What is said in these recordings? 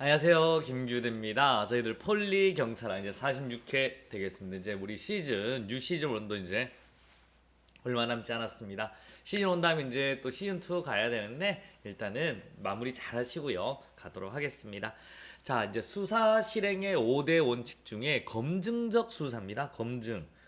안녕하세요, 김규대입니다. 저희들 폴리 경찰학 이제 46회 되겠습니다. 이제 우리 뉴 시즌 1도 이제 얼마 남지 않았습니다. 시즌 1 다음에 이제 또 시즌 2 가야 되는데 일단은 마무리 잘 하시고요. 가도록 하겠습니다. 자, 이제 수사 실행의 5대 원칙 중에 검증적 수사입니다.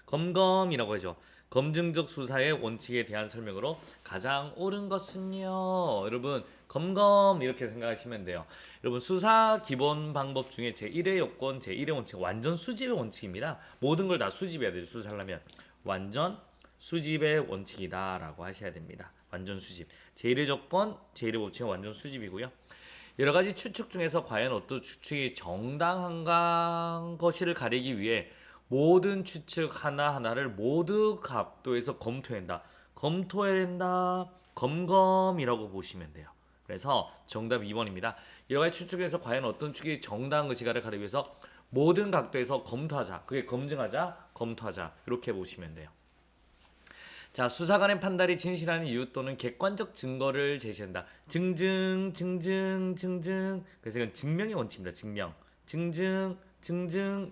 검검이라고 하죠. 검증적 수사의 원칙에 대한 설명으로 가장 옳은 것은요. 여러분, 검검 이렇게 생각하시면 돼요. 여러분, 수사 기본 방법 중에 제1의 요건, 제1의 원칙, 완전 수집의 원칙입니다. 모든 걸 다 수집해야 돼요. 수사하려면. 완전 수집의 원칙이다라고 하셔야 됩니다. 완전 수집. 제1의 조건, 제1의 법칙은 완전 수집이고요. 여러 가지 추측 중에서 과연 어떤 추측이 정당한 것을 가리기 위해 모든 추측 하나하나를 모두 각도에서 검토한다. 검토해야 된다. 검검이라고 보시면 돼요. 그래서 정답 2번입니다. 여러 가지 추측에서 과연 어떤 추측이 정당한 것인가를 가리기 위해서 모든 각도에서 검토하자. 그게 검증하자, 검토하자. 이렇게 보시면 돼요. 자, 수사관의 판단이 진실한 이유 또는 객관적 증거를 제시한다. 증증. 그래서 이건 증명의 원칙입니다. 증증.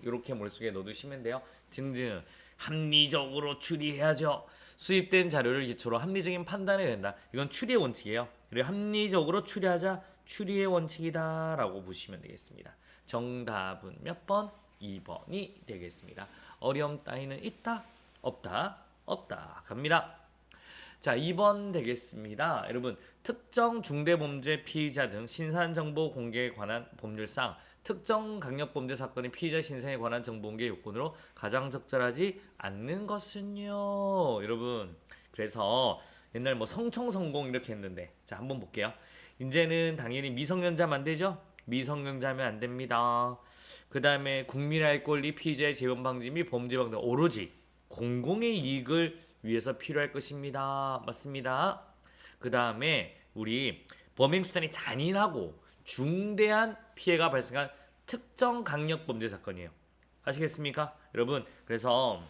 이렇게 머릿속에 넣어두시면 돼요. 증증. 합리적으로 추리해야죠. 수입된 자료를 기초로 합리적인 판단을 된다. 이건 추리의 원칙이에요. 그리고 합리적으로 추리하자. 추리의 원칙이다라고 보시면 되겠습니다. 정답은 몇 번? 2번이 되겠습니다. 어려움 따위는 있다? 없다? 없다. 갑니다. 자, 2번 되겠습니다. 여러분, 특정 중대범죄 피의자 등 신상정보 공개에 관한 법률상 특정 강력범죄 사건의 피의자 신상에 관한 정보 공개 요건으로 가장 적절하지 않는 것은요. 여러분, 그래서 옛날 뭐 성청성공 이렇게 했는데, 자, 한번 볼게요. 이제는 당연히 미성년자면 안 되죠? 미성년자면 안 됩니다. 그 다음에 국민의 알 권리, 피의자의 재범 방지 및 범죄 방지 오로지 공공의 이익을 위해서 필요할 것입니다. 맞습니다. 그 다음에 우리 범행 수단이 잔인하고 중대한 피해가 발생한 특정 강력범죄 사건이에요. 아시겠습니까? 여러분, 그래서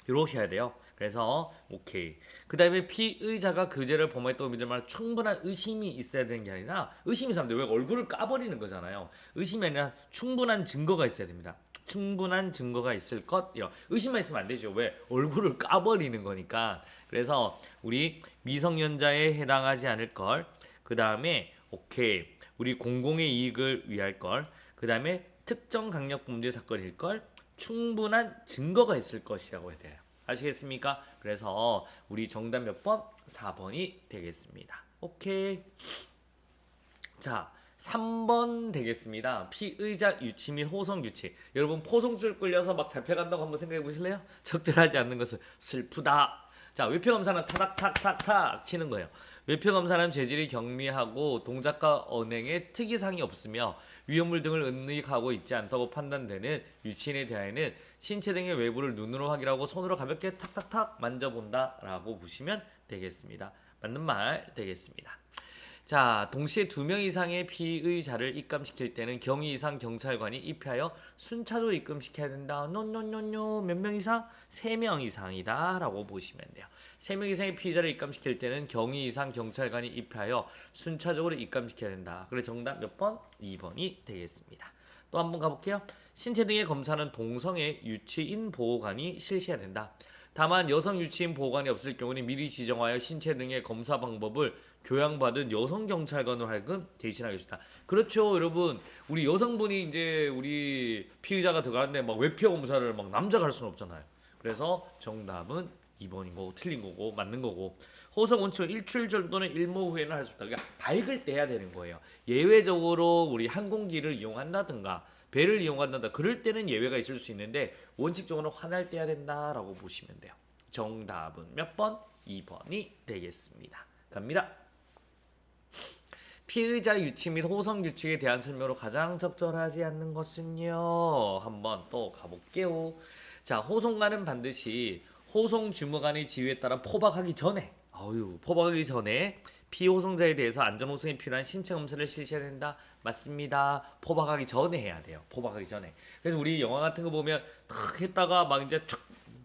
이렇게 해야 돼요. 그래서 오케이. 그 다음에 피의자가 그 죄를 범했다고 믿을 만한 충분한 의심이 있어야 되는 게 아니라 의심이 있었는데 왜 얼굴을 까버리는 거잖아요. 의심이 아니라 충분한 증거가 있어야 됩니다. 충분한 증거가 있을 것. 의심만 있으면 안 되죠. 왜? 얼굴을 까버리는 거니까. 그래서 우리 미성년자에 해당하지 않을 걸. 그 다음에 오케이. 우리 공공의 이익을 위할 걸. 그 다음에 특정 강력범죄 사건일 걸. 충분한 증거가 있을 것이라고 해야 돼요. 아시겠습니까? 그래서 우리 정답 몇 번? 4번이 되겠습니다. 오케이. 자, 3번 되겠습니다. 피의자 유치 및 호송 유치. 여러분, 포송줄 끌려서 막 잡혀간다고 한번 생각해 보실래요? 적절하지 않는 것은 슬프다. 자, 외표검사는 타닥탁탁탁 치는 거예요. 외표검사는 죄질이 경미하고 동작과 언행에 특이사항이 없으며 위험물 등을 은닉하고 있지 않다고 판단되는 유치인에 대하여는 신체 등의 외부를 눈으로 확인하고 손으로 가볍게 탁탁탁 만져본다라고 보시면 되겠습니다. 맞는 말 되겠습니다. 자, 동시에 2명 이상의 피의자를 입감시킬 때는 경위 이상 경찰관이 입회하여 순차적으로 입금시켜야 된다. 노노노노 몇 명 이상? 3명 이상이다 라고 보시면 돼요. 3명 이상의 피의자를 입감시킬 때는 경위 이상 경찰관이 입회하여 순차적으로 입감시켜야 된다. 그래 정답 몇 번? 2번이 되겠습니다. 또 한번 가볼게요. 신체 등의 검사는 동성애 유치인 보호관이 실시해야 된다. 다만 여성 유치인 보호관이 없을 경우는 미리 지정하여 신체 등의 검사 방법을 교양받은 여성 경찰관으로 하여금 대신하겠습니다. 그렇죠, 여러분. 우리 여성분이 이제 우리 피의자가 들어가는데 막 외표 검사를 막 남자가 할 수는 없잖아요. 그래서 정답은 2번인 거고 틀린 거고 맞는 거고. 호송 원칙은 일주일 정도는 일모 후에는 할 수 없다. 그러니까 밝을 때 해야 되는 거예요. 예외적으로 우리 항공기를 이용한다든가 배를 이용한다. 그럴 때는 예외가 있을 수 있는데 원칙적으로 화날 때 해야 된다라고 보시면 돼요. 정답은 몇 번? 2번이 되겠습니다. 갑니다. 피의자 유치 및 호송 규칙에 대한 설명으로 가장 적절하지 않는 것은요. 한번 또 가볼게요. 자, 호송관은 반드시 호송 주무관의 지휘에 따라 포박하기 전에 피호송자에 대해서 안전호송에 필요한 신체 검사를 실시해야 된다. 맞습니다. 포박하기 전에 해야 돼요. 포박하기 전에. 그래서 우리 영화 같은 거 보면 탁 했다가 막 이제 촥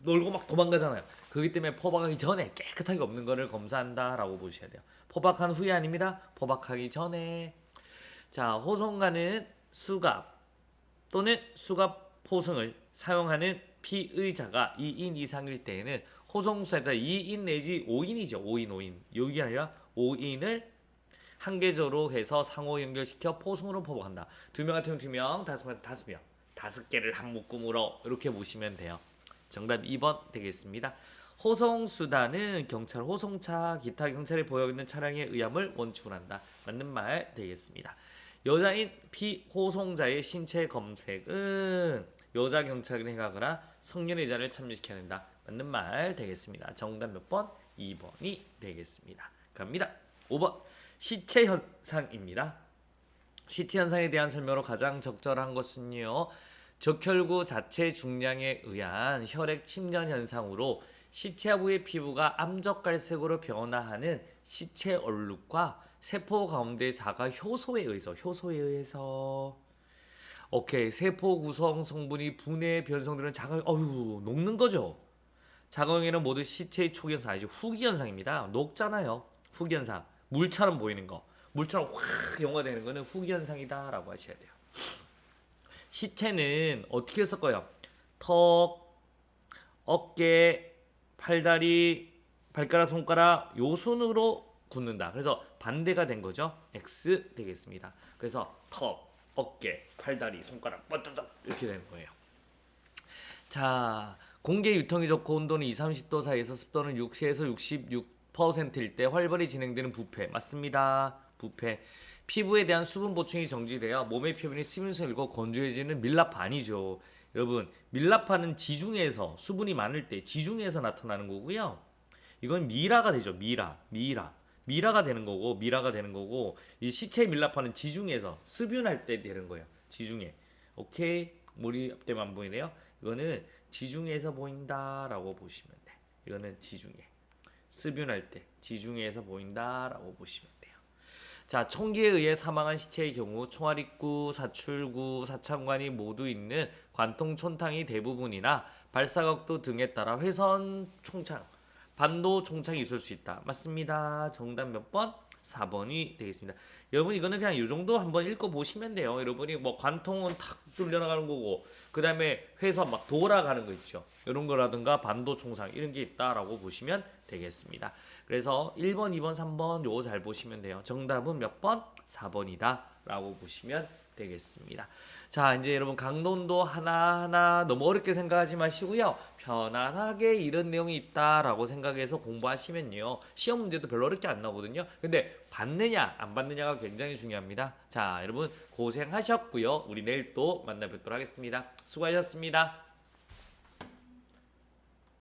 놀고 막 도망가잖아요. 그렇기 때문에 포박하기 전에 깨끗하게 없는 거를 검사한다라고 보셔야 돼요. 포박한 후에 아닙니다. 포박하기 전에. 자, 호송관은 수갑 또는 수갑 포승을 사용하는 피의자가 2인 이상일 때에는 호송수에다 2인 내지 5인이죠. 5인. 여기 아니라 5인을 한계조로 해서 상호 연결시켜 포승으로 포복한다. 2명 같으면 2명, 5명 5명. 5개를 한 묶음으로 이렇게 보시면 돼요. 정답 2번 되겠습니다. 호송수단은 경찰, 호송차, 기타 경찰이 보여 있는 차량의 의함을 원칙으로 한다. 맞는 말 되겠습니다. 여자인 피호송자의 신체 검색은 여자 경찰을 행하거나 성년의 자를 참여시켜야 한다. 맞는 말 되겠습니다. 정답 몇 번? 2번이 되겠습니다. 갑니다. 5번 시체 현상입니다. 시체 현상에 대한 설명으로 가장 적절한 것은요. 적혈구 자체 중량에 의한 혈액 침전 현상으로 시체 하부의 피부가 암적갈색으로 변화하는 시체 얼룩과 세포 가운데 자가 효소에 의해서 오케이 세포 구성 성분이 분해 변성되는 자가 녹는 거죠. 자가형에는 모두 시체의 초기 현상 아니죠. 후기 현상입니다. 녹잖아요. 후기 현상. 물처럼 보이는 거. 물처럼 확 영화되는 거는 후기 현상이다라고 하셔야 돼요. 시체는 어떻게 섞어요? 턱, 어깨, 팔다리, 발가락, 손가락 요 순으로 굳는다. 그래서 반대가 된 거죠. X 되겠습니다. 그래서 턱, 어깨, 팔다리, 손가락 뻗어덕 이렇게 되는 거예요. 자, 공기 유통이 좋고 온도는 20-30도 사이에서 습도는 60에서 66%일 때 활발히 진행되는 부패. 맞습니다. 부패. 피부에 대한 수분 보충이 정지되어 몸의 표면이 스면서 일고 건조해지는 밀랍파 아니죠. 여러분, 밀랍파는 지중해에서 수분이 많을 때 지중해에서 나타나는 거고요. 이건 미라가 되죠. 미라가 되는 거고 이 시체 밀랍파는 지중해에서 습윤할 때 되는 거예요. 지중해. 오케이? 머리 앞대만 안 보이네요. 이거는 지중해에서 보인다라고 보시면 돼. 이거는 지중해. 습윤할 때 지중해에서 보인다라고 보시면 돼요. 자, 총기에 의해 사망한 시체의 경우 총알입구, 사출구, 사창관이 모두 있는 관통 촌탕이 대부분이나 발사각도 등에 따라 회선 총창, 반도 총창이 있을 수 있다. 맞습니다. 정답 몇 번? 4번이 되겠습니다. 여러분 이거는 그냥 이 정도 한번 읽어보시면 돼요. 여러분이 뭐 관통은 탁 뚫려나가는 거고 그 다음에 회선 막 돌아가는 거 있죠. 이런 거라든가 반도 총상 이런 게 있다라고 보시면 되겠습니다. 그래서 1번, 2번, 3번 요거 잘 보시면 돼요. 정답은 몇 번? 4번이다 라고 보시면 되겠습니다. 자, 이제 여러분 강론도 하나하나 너무 어렵게 생각하지 마시고요. 편안하게 이런 내용이 있다라고 생각해서 공부하시면요. 시험 문제도 별로 어렵게 안 나오거든요. 근데 받느냐 안 받느냐가 굉장히 중요합니다. 자, 여러분 고생하셨고요. 우리 내일 또 만나 뵙도록 하겠습니다. 수고하셨습니다.